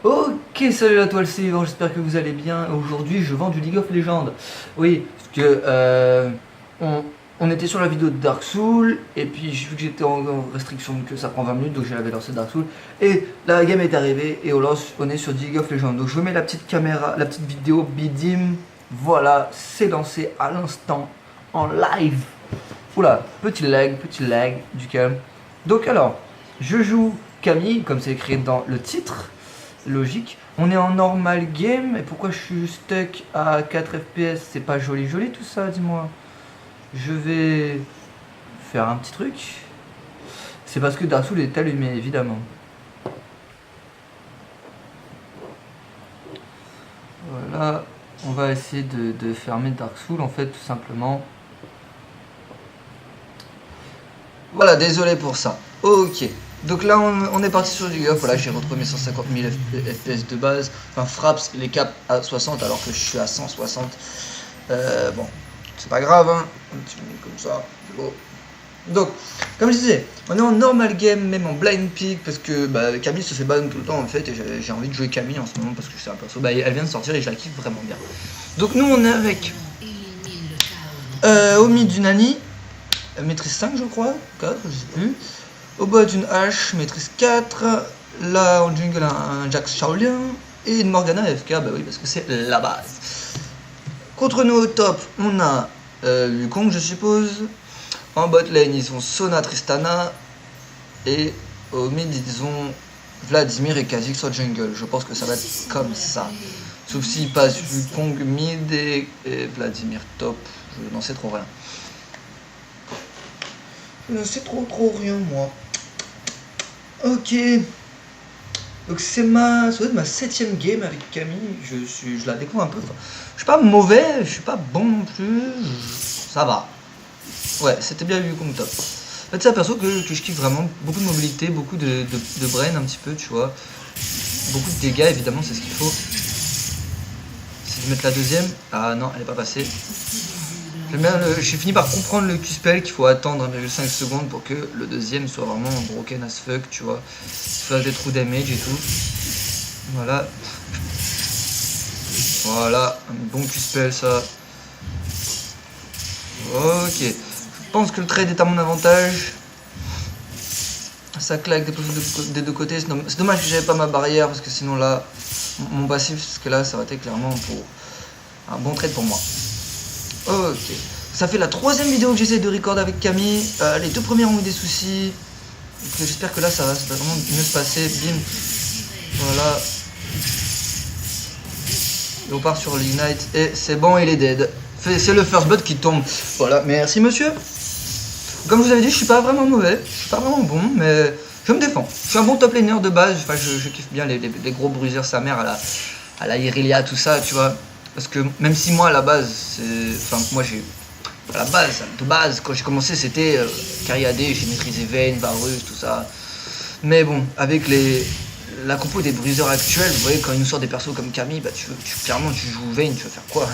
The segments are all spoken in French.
Ok, salut à toi le suivant, j'espère que vous allez bien. Aujourd'hui, je vends du League of Legends. Oui, parce que on était sur la vidéo de Dark Souls, et puis j'ai vu que j'étais en restriction, que ça prend 20 minutes, donc j'avais lancé Dark Souls. Et la game est arrivée, et on est sur League of Legends. Donc je vous mets la petite caméra, la petite vidéo Bidim. Voilà, c'est lancé à l'instant, en live. Oula, petit lag, du calme. Donc alors, je joue Camille, comme c'est écrit dans le titre. Logique. On est en normal game. Et pourquoi je suis stuck à 4 FPS? C'est pas joli tout ça, dis-moi. Je vais faire un petit truc. C'est parce que Dark Souls est allumé, évidemment. Voilà. On va essayer de fermer Dark Souls, en fait, tout simplement. Voilà, désolé pour ça. Ok. Donc là, on est parti sur du GUF. Voilà, j'ai retrouvé mes 150 000 FPS de base. Enfin, fraps les caps à 60 alors que je suis à 160. Bon, c'est pas grave, hein. Un petit minute comme ça. Bon. Donc, comme je disais, on est en normal game, même en blind pick, parce que Camille se fait ban tout le temps en fait, et j'ai envie de jouer Camille en ce moment parce que c'est un perso. Elle vient de sortir et je la kiffe vraiment bien. Donc, nous, on est avec Omi du Nani, maîtrise 5, je crois, 4, je sais plus. Au bas d'une hache, maîtrise 4. Là en jungle un Jax Shaolin. Et une Morgana FK, bah oui parce que c'est la base. Contre nous au top, on a Wukong je suppose. En bot lane ils ont Sona Tristana. Et au mid ils ont Vladimir et Kha'Zix sur jungle. Je pense que ça va être comme ça. Sauf s'ils passent Wukong mid et Vladimir top. Je n'en sais trop rien. Je ne sais trop rien moi. Ok. Donc ça doit être ma 7ème game avec Camille. Je la découvre un peu. Je suis pas mauvais, je suis pas bon non plus. Ça va. Ouais, c'était bien vu comme top. En fait, c'est un perso que je kiffe vraiment. Beaucoup de mobilité, beaucoup de brain un petit peu, tu vois. Beaucoup de dégâts, évidemment, c'est ce qu'il faut. Si je mettre la deuxième. Ah non, elle est pas passée. J'ai fini par comprendre le Q-spell qu'il faut attendre 1,5 secondes pour que le deuxième soit vraiment broken as fuck, tu vois. Faire des trous damage et tout. Voilà. Voilà, un bon Q-spell ça. Ok. Je pense que le trade est à mon avantage. Ça claque des deux côtés. C'est dommage que j'avais pas ma barrière parce que sinon là, mon passif, parce que là ça aurait été clairement pour un bon trade pour moi. Ok, ça fait la 3ème vidéo que j'essaie de record avec Camille. Les 2 premières ont eu des soucis. J'espère que là ça va vraiment mieux se passer. Bim. Voilà. Et on part sur l'ignite. Et c'est bon, il est dead. C'est le first blood qui tombe. Voilà, merci monsieur. Comme je vous avais dit, je suis pas vraiment mauvais. Je suis pas vraiment bon, mais je me défends. Je suis un bon top laner de base. Enfin, je kiffe bien les gros bruiseurs sa mère à la Irelia, tout ça, tu vois. Parce que même si moi à la base, enfin moi j'ai à la base, de base quand j'ai commencé c'était Cariade, j'ai maîtrisé Vayne, Varus, tout ça. Mais bon, avec la compo des bruiseurs actuels, vous voyez quand ils nous sortent des persos comme Camille, bah clairement tu joues Vayne, tu vas faire quoi?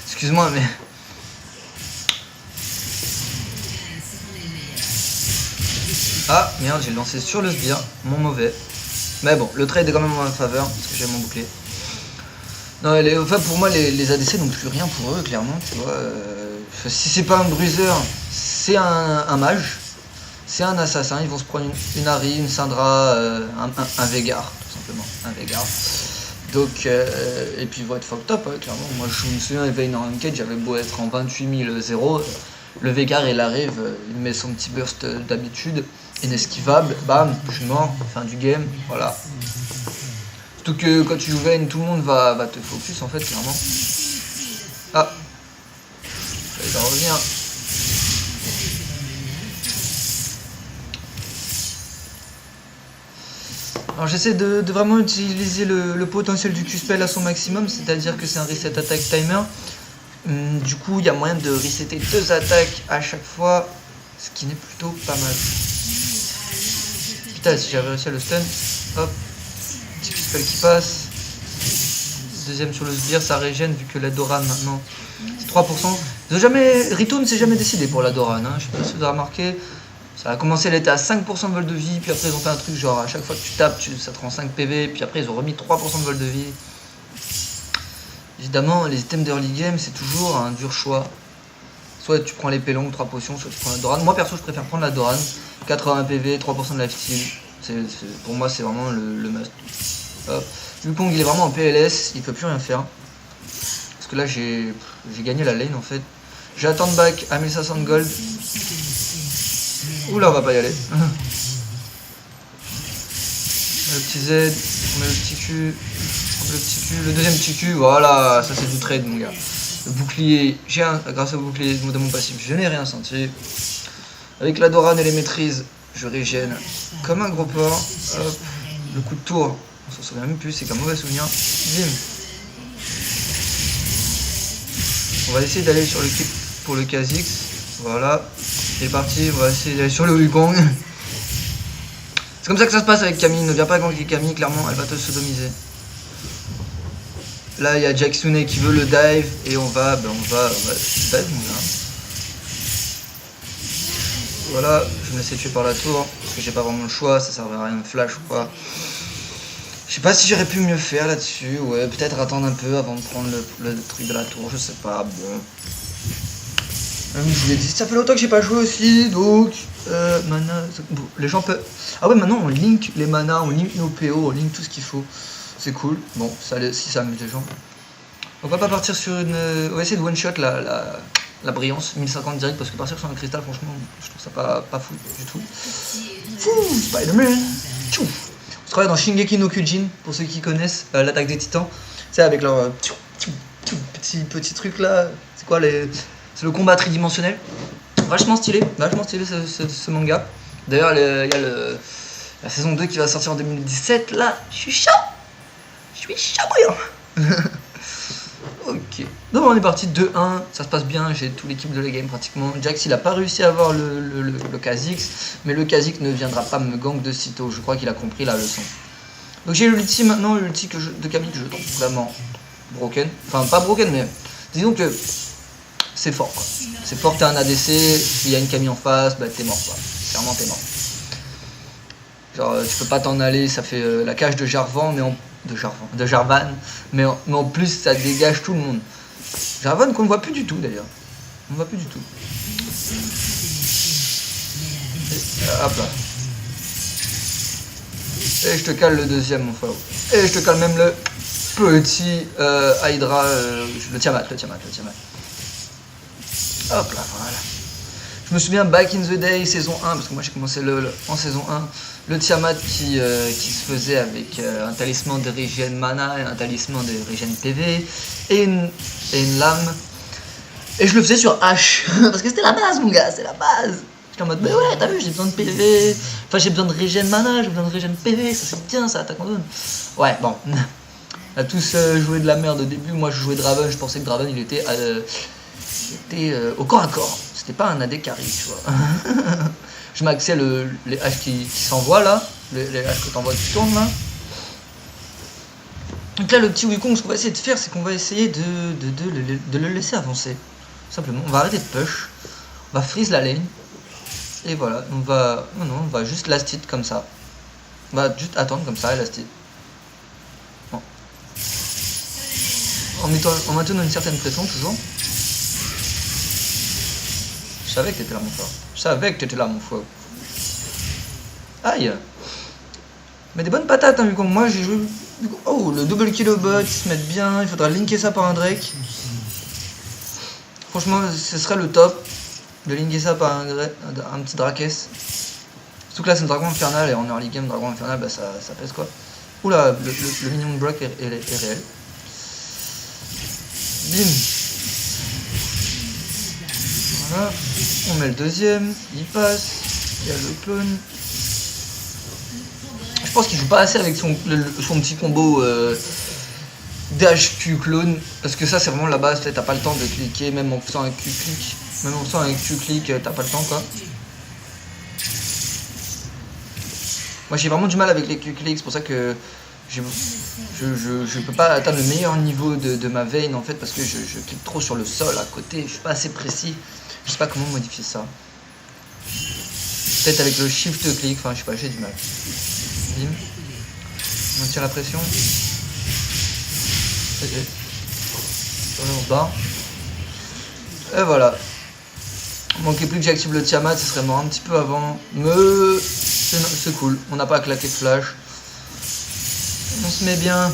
Excuse-moi mais. Ah merde, j'ai lancé sur le sbire, mon mauvais. Mais bon, le trade est quand même en ma faveur, parce que j'ai mon bouclier. Non, enfin pour moi les ADC n'ont plus rien pour eux clairement, tu vois. Si c'est pas un bruiser, c'est un mage, c'est un assassin, ils vont se prendre une Ahri, une Syndra, un Veigar, tout simplement, un Veigar. Donc, et puis ils vont être fucked up, hein, clairement. Moi je me souviens, Vayne en ranked, j'avais beau être en 28 000 le Veigar il arrive, il met son petit burst d'habitude, inesquivable, bam, je suis mort, fin du game, voilà. Surtout que quand tu joues Vayne, tout le monde va te focus en fait, clairement. Ah, il va revenir. Alors j'essaie de vraiment utiliser le potentiel du Q-spell à son maximum, c'est-à-dire que c'est un reset attack timer. Du coup, il y a moyen de resetter 2 attaques à chaque fois, ce qui n'est plutôt pas mal. Putain, si j'avais réussi à le stun, hop. Petit Q-spell qui passe. Deuxième sur le sbire, ça régène vu que la Doran maintenant c'est 3%. Rito ne s'est jamais décidé pour la Doran, hein. Je sais pas si vous avez remarqué. Ça a commencé, elle était à 5% de vol de vie, puis après ils ont fait un truc genre à chaque fois que tu tapes, ça te rend 5 PV, puis après ils ont remis 3% de vol de vie. Évidemment, les items d'early game, c'est toujours un dur choix. Soit tu prends l'épée longue, 3 potions, soit tu prends la Doran. Moi perso, je préfère prendre la Doran. 80 PV, 3% de lifesteal. Pour moi, c'est vraiment le must. Hop. Wukong, il est vraiment en PLS, il peut plus rien faire. Parce que là, j'ai gagné la lane en fait. J'ai un back à 1500 gold. Oula, on va pas y aller. Le petit Z, on met le petit Q. Le deuxième petit Q, voilà, ça c'est du trade mon gars. Le bouclier, grâce au bouclier de mon passif, je n'ai rien senti. Avec la Doran et les maîtrises, je régène comme un gros porc. Hop. Le coup de tour, on s'en souvient même plus, c'est qu'un mauvais souvenir. Bim. On va essayer d'aller sur le clip pour le Kha'Zix. Voilà, c'est parti, on va essayer d'aller sur le Wukong. C'est comme ça que ça se passe avec Camille, ne viens pas avec Camille, clairement elle va te sodomiser. Là il y a Jacksune qui veut le dive et on va dive mon gars. Voilà, je me laisse tuer par la tour, parce que j'ai pas vraiment le choix, ça servait à rien de flash ou quoi. Je sais pas si j'aurais pu mieux faire là-dessus, ouais, peut-être attendre un peu avant de prendre le truc de la tour, je sais pas, bon. Comme je vous l'ai dit, ça fait longtemps que j'ai pas joué aussi, donc mana, bon, les gens peuvent... Ah ouais, maintenant on link les manas, on link nos PO, on link tout ce qu'il faut, c'est cool, bon, si ça amuse les gens. On va pas partir sur une... On va essayer de one-shot la brillance, 1050 direct, parce que partir sur un cristal, franchement, je trouve ça pas fou du tout. Fou, Spider-Man. On se travaille dans Shingeki no Kyojin, pour ceux qui connaissent l'attaque des titans. C'est avec leur petit truc là, c'est quoi c'est le combat tridimensionnel. Vachement stylé ce manga. D'ailleurs, il y a la saison 2 qui va sortir en 2017, là, je suis chaud brillant. Ok, donc on est parti 2-1, ça se passe bien, j'ai toute l'équipe de la game pratiquement. Jax il a pas réussi à avoir le Kha'Zix, mais le Kha'Zix ne viendra pas me gank de sitôt, je crois qu'il a compris la leçon. Donc j'ai l'ulti maintenant, l'ulti de Camille que je trouve vraiment broken, enfin pas broken mais disons que c'est fort quoi. C'est fort, t'es un ADC, il y a une Camille en face, bah t'es mort quoi, clairement t'es mort. Genre tu peux pas t'en aller, ça fait la cage de Jarvan, mais de Jarvan, mais en plus ça dégage tout le monde. Jarvan qu'on ne voit plus du tout d'ailleurs. On ne voit plus du tout. Et, hop là. Et je te cale le deuxième mon frère. Et je te cale même le petit Hydra, le Tiamat. Hop là, voilà. Je me souviens back in the day, saison 1, parce que moi j'ai commencé en saison 1, le Tiamat qui se faisait avec un talisman de régène mana et un talisman de régène PV et une lame. Et je le faisais sur H, parce que c'était la base mon gars, c'est la base. J'étais en mode, mais ouais, t'as vu, j'ai besoin de PV, enfin j'ai besoin de régène mana, j'ai besoin de régène PV, ça c'est bien, ça attaque en zone. Ouais, bon, on a tous joué de la merde au début, moi je jouais Draven, je pensais que Draven il était au corps à corps. C'était pas un AD carry, tu vois. Je maxais les haches qui s'envoient là, les haches que t'envoies qui tournent là. Donc là, le petit Wukong, ce qu'on va essayer de faire, c'est qu'on va essayer de le laisser avancer. Simplement, on va arrêter de push, on va freeze la lane, et voilà, on va juste last hit comme ça. On va juste attendre comme ça et last hit. Bon. En maintenant une certaine pression toujours. Je savais que t'étais là mon frère. Je savais que t'étais là mon frère. Aïe. Mais des bonnes patates hein, vu comme moi j'ai joué. Oh le double kilobot, ils se mettent bien, il faudra linker ça par un Drake. Franchement ce serait le top de linker ça par un petit Drakes. Surtout que là c'est un dragon infernal et en early game dragon infernal bah ça pèse quoi. Oula le minimum de block est réel. Bim. Voilà, on met le deuxième, il passe, il y a le clone. Je pense qu'il joue pas assez avec son petit combo DHQ clone, parce que ça c'est vraiment la base, t'as pas le temps de cliquer, même en faisant un Q-click, t'as pas le temps quoi. Moi j'ai vraiment du mal avec les Q-clicks, c'est pour ça que je peux pas atteindre le meilleur niveau de ma veine en fait, parce que je clique trop sur le sol à côté, je suis pas assez précis. Je sais pas comment modifier ça. Peut-être avec le shift click, enfin je sais pas, j'ai du mal. Bim. On tire la pression. Ok. On se barre. Et voilà. Il manquait plus que j'active le Tiamat, ce serait mort un petit peu avant. Mais c'est cool, on n'a pas claqué de flash. On se met bien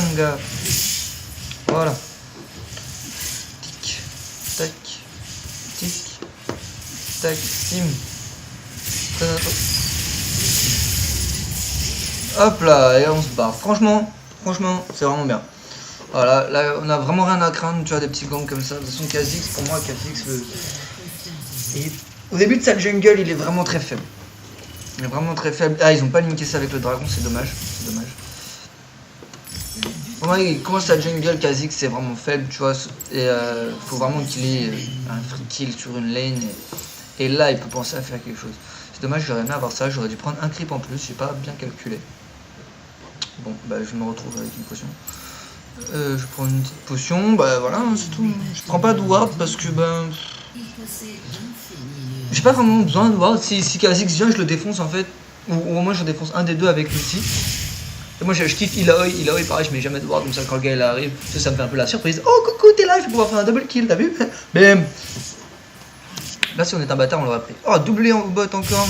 mon gars. Voilà. Tic, tac, tic, tac, bim. Hop là, et on se barre. Franchement, c'est vraiment bien. Voilà, là on a vraiment rien à craindre, tu vois, des petits gangs comme ça. De toute façon, Kha'Zix, pour moi, Kha'Zix, au début de sa jungle, il est vraiment très faible. Il est vraiment très faible. Ah, ils ont pas linké ça avec le dragon, c'est dommage. C'est dommage. Pour moi, il commence sa jungle, Kha'Zix, c'est vraiment faible, tu vois. Et faut vraiment qu'il ait un free kill sur une lane. Et là, il peut penser à faire quelque chose. C'est dommage, j'aurais aimé avoir ça. J'aurais dû prendre un creep en plus, j'ai pas bien calculé. Bon, bah, je me retrouve avec une potion. Je prends une petite potion, bah voilà, hein, c'est tout. Je prends pas de ward parce que ben. J'ai pas vraiment besoin de ward. Si Kha'Zix vient, je le défonce en fait. Ou au moins je défonce un des deux avec l'ulti. Et moi je kiffe Illaoi, pareil, je mets jamais de ward comme ça quand le gars il arrive. Ça me fait un peu la surprise. Oh coucou, t'es là, je vais pouvoir faire un double kill, t'as vu? Bam. Là si on est un bâtard, on l'aurait pris. Oh, doublé en bot encore.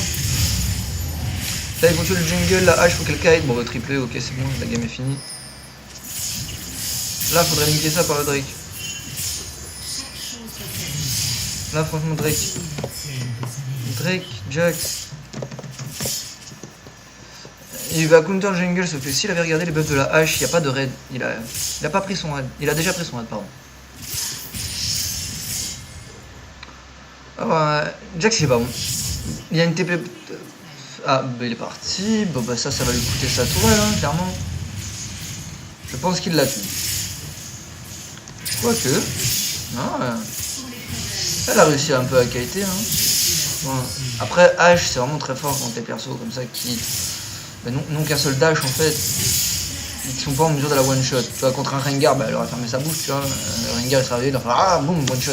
Là il faut tuer le jungle, la hache, faut qu'elle kite. Bon, on va tripler, ok, c'est bon, la game est finie. Là, faudrait limiter ça par le Drake. Là, franchement, Drake, Jax. Il va counter jungle, sauf que s'il avait regardé les buffs de la hache, il n'y a pas de raid. Il a pas pris son raid. Il a déjà pris son raid, pardon. Ah, Jax, il est pas bon. Il y a une TP. Ah, bah, il est parti. Bon, bah, ça va lui coûter sa tourelle, hein, clairement. Je pense qu'il l'a tué. Quoique, non, elle a réussi un peu à kiter. Hein. Bon, après, H, c'est vraiment très fort quand t'es perso comme ça qui n'ont qu'un seul dash en fait. Ils sont pas en mesure de la one shot. Tu vois, contre un Rengar, bah, elle aurait fermé sa bouche, tu vois. Le Rengar il serait arrivé, il aurait fait ah boum, one shot.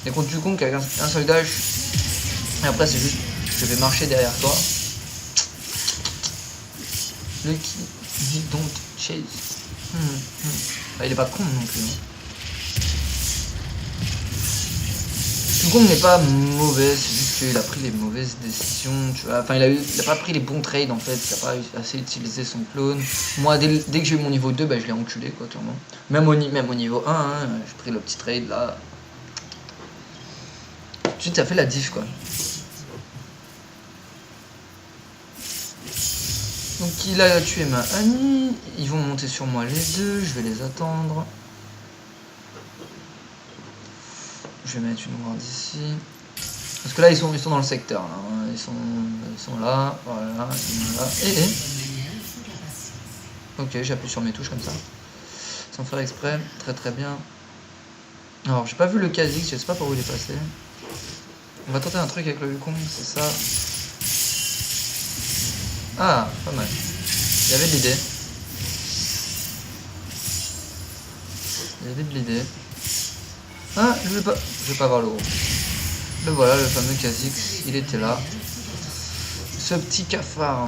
Et contre Wukong qui a un seul dash, et après c'est juste, je vais marcher derrière toi. Lucky, don't chase. Ah, il est pas con non plus. Hein. Wukong n'est pas mauvais, c'est juste qu'il a pris les mauvaises décisions, tu vois. Enfin, il a pas pris les bons trades en fait, il a pas assez utilisé son clone. Moi, dès que j'ai eu mon niveau 2, bah, je l'ai enculé quoi, clairement. Même au niveau 1, hein, j'ai pris le petit trade là. Tout de suite, ça fait la diff quoi. Donc, il a tué ma Annie, ils vont monter sur moi les deux, je vais les attendre. Je vais mettre une ward ici. Parce que là, ils sont dans le secteur. Là, hein. Ils sont là. Voilà. Ils sont là. Ok, j'appuie sur mes touches comme ça. Sans faire exprès. Très très bien. Alors, j'ai pas vu le Kha'Zix. Je sais pas par où il est passé. On va tenter un truc avec le Wukong. C'est ça. Ah, pas mal. Il y avait de l'idée. Ah, je vais pas voir le gros. Le voilà, le fameux Kha'Zix, il était là. Ce petit cafard.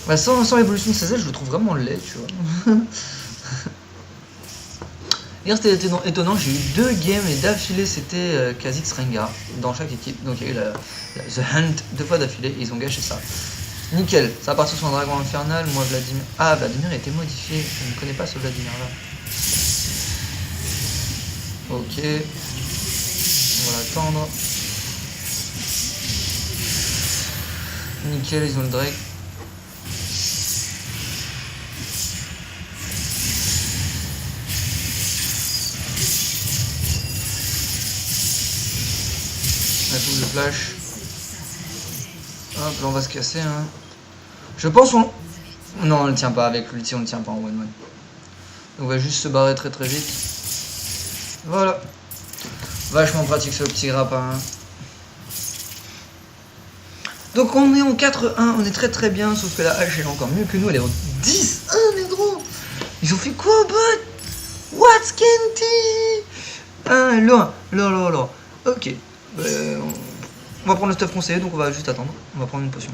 Bah, sans l'évolution de ses ailes, je le trouve vraiment laid, tu vois. Hier, c'était étonnant, j'ai eu 2 games et d'affilée, c'était Kha'Zix Rengar dans chaque équipe. Donc, il y a eu The Hunt 2 fois d'affilée et ils ont gâché ça. Nickel, ça va partir sur un dragon infernal. Moi, Vladimir. Ah, Vladimir a été modifié. Je ne connais pas ce Vladimir là. Ok. On va l'attendre. Nickel, ils ont le Drake. La touche de flash. Hop, là on va se casser. Hein. Je pense on... Non, on ne tient pas avec l'ulti, on ne tient pas en 1-1. On va juste se barrer très très vite. Voilà. Vachement pratique ce petit grappin. Donc on est en 4-1, on est très très bien, sauf que la hache elle est encore mieux que nous, elle est en 10-1 les gros. Ils ont fait quoi au bot? What's Kenty? Ah, loin. Ok. On va prendre le stuff conseillé, donc on va juste attendre. On va prendre une potion.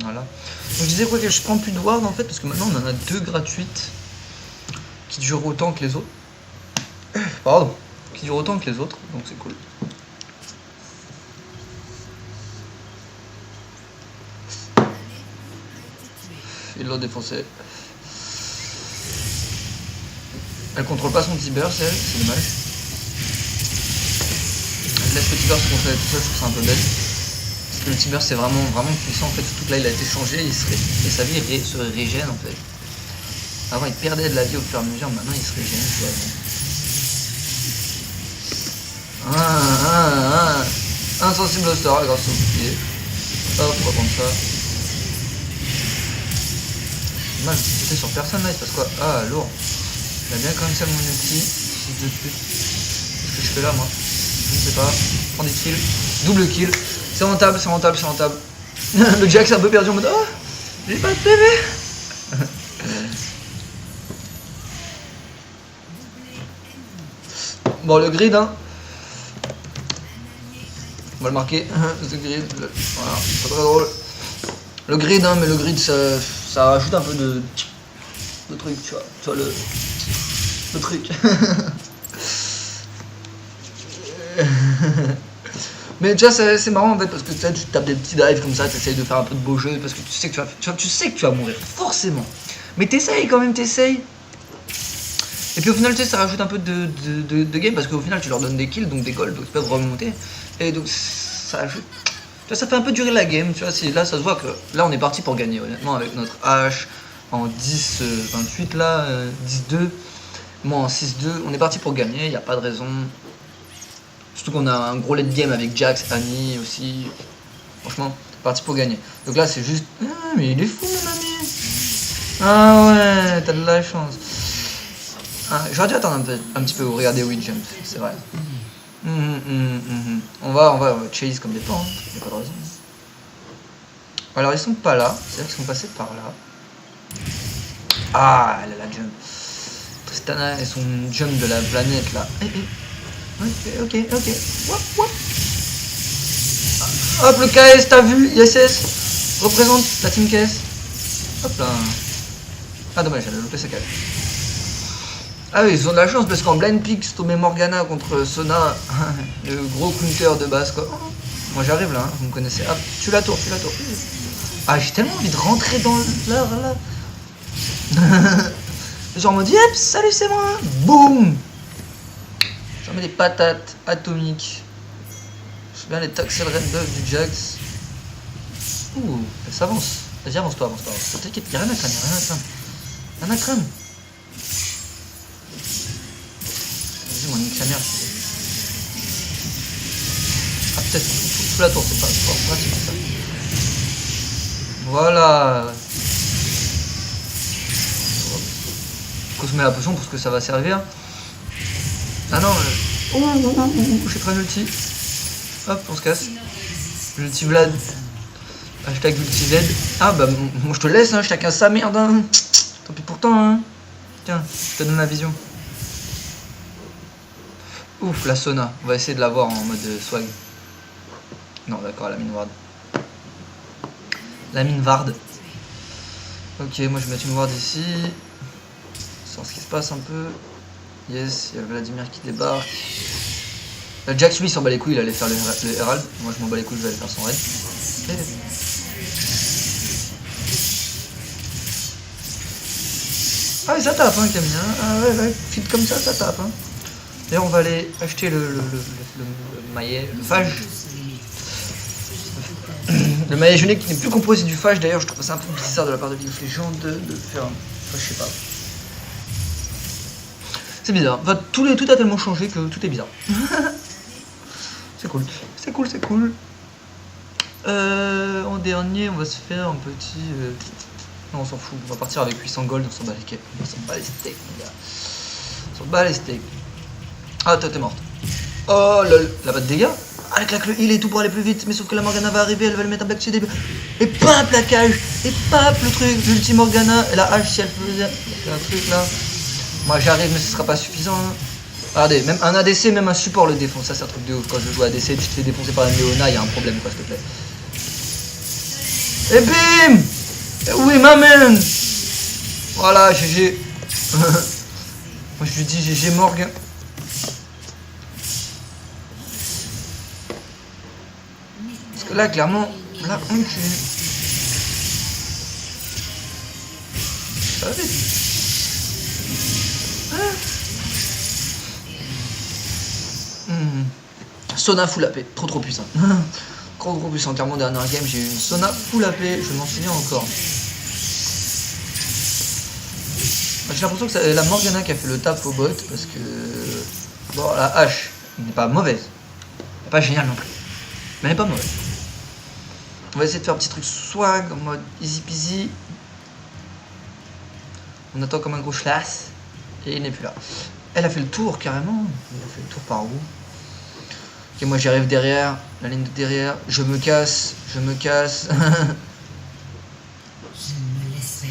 Voilà. Donc je disais quoi que je prends plus de ward en fait, parce que maintenant on en a 2 gratuites qui durent autant que les autres. Pardon. Qui durent autant que les autres, donc c'est cool. Il l'a défoncé. Elle contrôle pas son petit burst, c'est dommage. Elle laisse le petit burst se contrôler tout seul, je trouve ça un peu bête. Parce que le petit burst c'est vraiment puissant en fait, surtout que là il a été changé et sa vie se régène en fait. Avant il perdait de la vie au fur et à mesure, maintenant il se régène, tu vois. Insensible au star grâce au bouclier. Hop, on va prendre ça. Dommage, je sur personne là, il se passe quoi? Ah, lourd. Il a bien quand même ça mon ulti. Fils de pute. Qu'est-ce que je fais là moi? Je ne sais pas. Prends des kills. Double kill. C'est rentable, c'est rentable, c'est rentable. Le Jack c'est un peu perdu en mode oh, j'ai pas de PV. Bon, le grid, hein. On va le marquer. The grid. Voilà, pas très drôle. Le grid, hein, mais le grid ça rajoute un peu de truc, tu vois le truc. Mais tu vois, c'est marrant en fait, parce que tu tapes des petits dives comme ça, tu essayes de faire un peu de beau jeu, parce que tu sais que tu vas mourir, forcément. Mais t'essayes quand même, t'essayes. Et puis au final, tu sais, ça rajoute un peu de game, parce qu'au final, tu leur donnes des kills, donc des golds, donc ils peuvent remonter. Et donc ça ajoute. Tu vois, ça fait un peu durer la game, tu vois, là ça se voit que là on est parti pour gagner, honnêtement, avec notre H en 10-28 là, 10-2, moi en 6-2, on est parti pour gagner, il n'y a pas de raison. Surtout qu'on a un gros late game avec Jax, Annie aussi, franchement, parti pour gagner. Donc là c'est juste, ah mais il est fou mon ami. Ah ouais, t'as de la chance. Ah, j'aurais dû attendre un petit peu, regarder Wii Jump, c'est vrai. On va chase comme des pans, il n'y a pas de raison. Alors ils sont pas là, c'est-à-dire qu'ils sont passés par là. Ah, elle a la jump. Tristana et son jump de la planète là. Ok. Wop. Hop, le KS, t'as vu? ISS représente la team KS. Hop là. Ah dommage, elle a loupé sa KS. Ah oui, ils ont de la chance parce qu'en blind pick, Tomé Morgana contre Sona, le gros counter de base quoi. Moi j'arrive là, hein, vous me connaissez. Ah, tu la tour. Ah, j'ai tellement envie de rentrer dans l'heure là. Genre en mode yep, salut c'est moi. Boum. J'en mets des patates atomiques. Je bien les taxer le red buff du Jax. Ouh, elle s'avance. Vas-y, avance-toi. T'inquiète, y'a rien à craindre. Vas-y, moi nique sa mère. Ah peut-être, sous la tour, c'est pas pratique ça. Voilà. Faut se met la potion pour ce que ça va servir. Ah non, j'ai pris un ulti. Hop, on se casse. L'ulti Vlad. Hashtag ulti Z. Ah bah moi je te laisse, hein, chacun sa merde. Hein. Tant pis pour toi. Hein. Tiens, je te donne la vision. Ouf, la Sona. On va essayer de la voir en mode swag. Non, d'accord, la mine ward. La mine Vard. Ok, moi je vais mettre une ward ici. Sans ce qui se passe un peu. Yes, il y a Vladimir qui débarque. Jax lui il s'en bat les couilles, il allait faire le Herald. Moi je m'en bats les couilles, je vais aller faire son raid. Ah mais ça tape hein Camille, hein. Ah ouais, fit comme ça tape hein. D'ailleurs on va aller acheter le maillet, le phage. Le maillet gelé qui n'est plus composé du phage, d'ailleurs je trouve ça un peu bizarre de la part de League of Legends de faire un... Enfin, je sais pas. C'est bizarre, enfin, tout a tellement changé que tout est bizarre. C'est cool. En dernier, on va se faire un petit... Non, on s'en fout, on va partir avec 800 gold, on s'en bat les steaks, mon gars. On s'en bat les steaks. Ah, toi, t'es morte. Oh, lol, elle a pas de dégâts. Ah, elle claque le heal et tout pour aller plus vite, mais sauf que la Morgana va arriver, elle va le mettre un black shade et paf, la cage, et paf, le truc, l'ultime Morgana, et la hache si elle faisait un truc là. Moi j'arrive mais ce sera pas suffisant. Hein. Regardez, même un ADC, même un support le défonce. Ça, c'est un truc de ouf. Quand je joue ADC, tu te fais défoncer par une Léona, il y a un problème, quoi, s'il te plaît. Et bim! Oui, ma man! Voilà, GG. Moi, je lui dis GG Morgue. Parce que là, clairement, là, on tue. Ça va vite. Sona full AP, trop puissant. trop puissant, clairement dernière game j'ai eu une Sona full AP, je m'en souviens encore. J'ai l'impression que c'est la Morgana qui a fait le taf au bot parce que bon la hache n'est pas mauvaise, elle n'est pas géniale non plus, mais elle n'est pas mauvaise. On va essayer de faire un petit truc swag en mode easy peasy. On attend comme un gros schlass et il n'est plus là. Elle a fait le tour carrément, elle a fait le tour par où? Ok, moi j'arrive derrière, la ligne de derrière, je me casse. Je ne me laisserai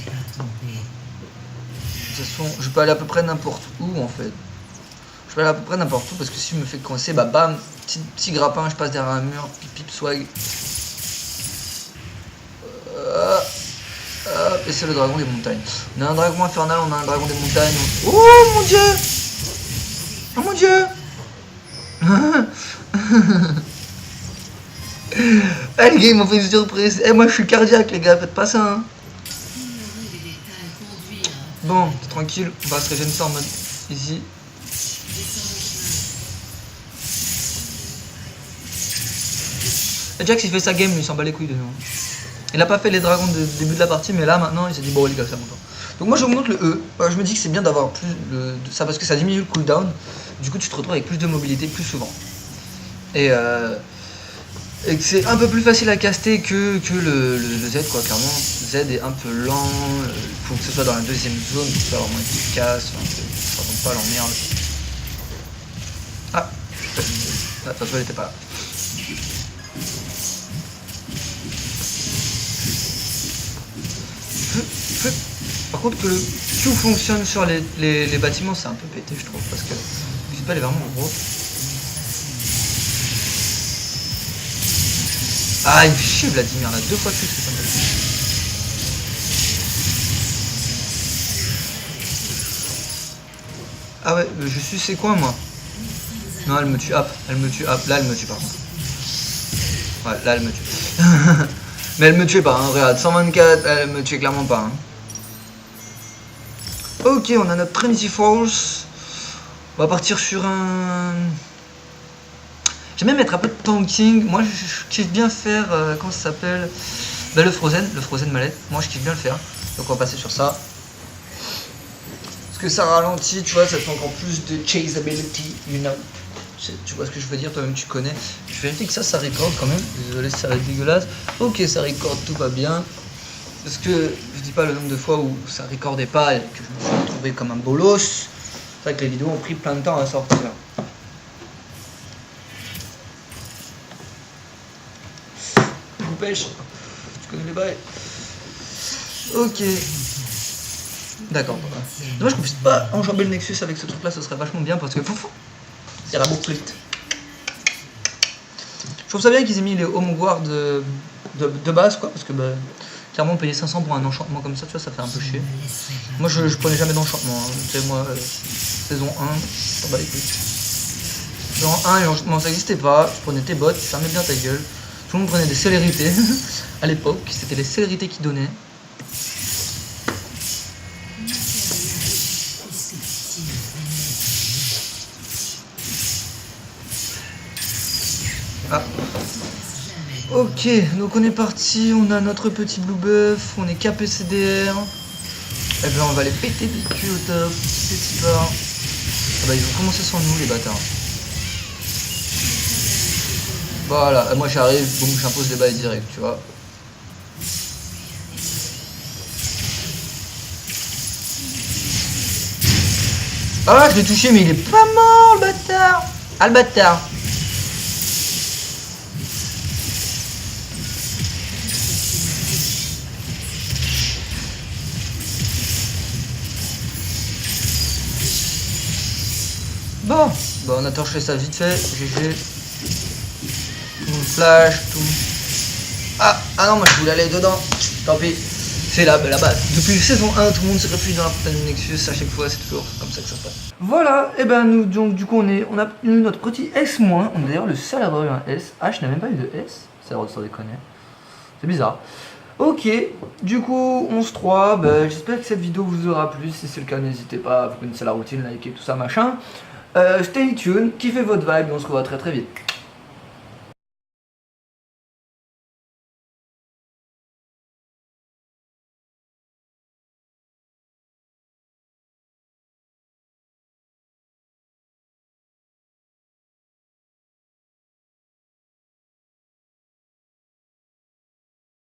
pas tomber. De toute façon, je peux aller à peu près n'importe où en fait. Je peux aller à peu près n'importe où parce que si je me fais coincer, bah bam, petit grappin, je passe derrière un mur, pip swag. Et c'est le dragon des montagnes. On a un dragon infernal, on a un dragon des montagnes. Oh mon dieu! Oh mon dieu! Ah les gars ils m'ont fait une surprise. Eh moi je suis cardiaque les gars, faites pas ça hein. Bon, tranquille, on va se régénérer ça en mode easy. Jax il fait sa game, lui, il s'en bat les couilles de nous. Il a pas fait les dragons de début de la partie, mais là maintenant il s'est dit bon les gars ça monte. Donc moi je monte le E, je me dis que c'est bien d'avoir plus de ça parce que ça diminue le cooldown. Du coup tu te retrouves avec plus de mobilité plus souvent. Et que c'est un peu plus facile à caster que le Z quoi, clairement. Z est un peu lent, il faut que ce soit dans la deuxième zone pour faire vraiment efficace, enfin, ça tombe pas l'emmerde. Ah, de toute façon elle était pas là. Par contre que le Q fonctionne sur les bâtiments c'est un peu pété je trouve parce que le spell est vraiment gros. Ah il me fait chier Vladimir là, 2 fois de suite que ça me fait. Ah ouais, je suis ses coins moi. Non elle me tue, hop, elle me tue, hop, là elle me tue par contre. Ouais là elle me tue. Mais elle me tuait pas, hein, regarde, 124, elle me tuait clairement pas. Hein. Ok, on a notre Trinity Force. On va partir sur un... J'aime même mettre un peu de tanking. Moi, je kiffe bien faire... comment ça s'appelle? Bah, le Frozen mallette. Moi, je kiffe bien le faire. Donc, on va passer sur ça. Parce que ça ralentit, tu vois, ça fait encore plus de chaseability, you know. Tu vois ce que je veux dire, toi-même tu connais. Je vérifie que ça record quand même. Désolé si ça va être dégueulasse. Ok, ça record, tout va bien. Parce que je dis pas le nombre de fois où ça recordait pas et que je me suis retrouvé comme un bolos. C'est vrai que les vidéos ont pris plein de temps à sortir. Je vous pêche. Tu connais les bails. Ok. D'accord. Dommage qu'on puisse pas enjamber le Nexus avec ce truc là, ce serait vachement bien parce que il y a la boucle. Je trouve ça bien qu'ils aient mis les home guard de base quoi, parce que bah, clairement payer 500 pour un enchantement comme ça, tu vois, ça fait un peu chier. Moi je prenais jamais d'enchantement, hein. Tu sais, moi, saison 1, ça bat les couilles. Saison 1, l'enchantement ça existait pas, tu prenais tes bottes, tu fermais bien ta gueule. Tout le monde prenait des célérités, à l'époque, c'était les célérités qui donnaient. Ah. Ok, donc on est parti, on a notre petit blue buff, on est KPCDR. Et bien on va les péter des culs au top, petit part. Ah bah ils vont commencer sans nous les bâtards. Voilà, moi j'arrive, boum, j'impose les balles direct, tu vois. Ah je l'ai touché mais il est pas mort le bâtard. Ah le bâtard. Bon, on a torché ça vite fait, GG. Tout le flash, tout. Ah non, moi je voulais aller dedans. Tant pis. C'est la base. Depuis saison 1, tout le monde se réfugie dans la fontaine du Nexus. À chaque fois, c'est toujours comme ça que ça se passe. Voilà, et ben nous, donc du coup, on a eu notre petit S-. On est d'ailleurs le seul à avoir eu un S. H n'a même pas eu de S. C'est la sans déconner. C'est bizarre. Ok, du coup, 11-3. Ben, j'espère que cette vidéo vous aura plu. Si c'est le cas, n'hésitez pas. Vous connaissez la routine, likez tout ça, machin. Stay tuned, kiffez votre vibe et on se revoit très très vite.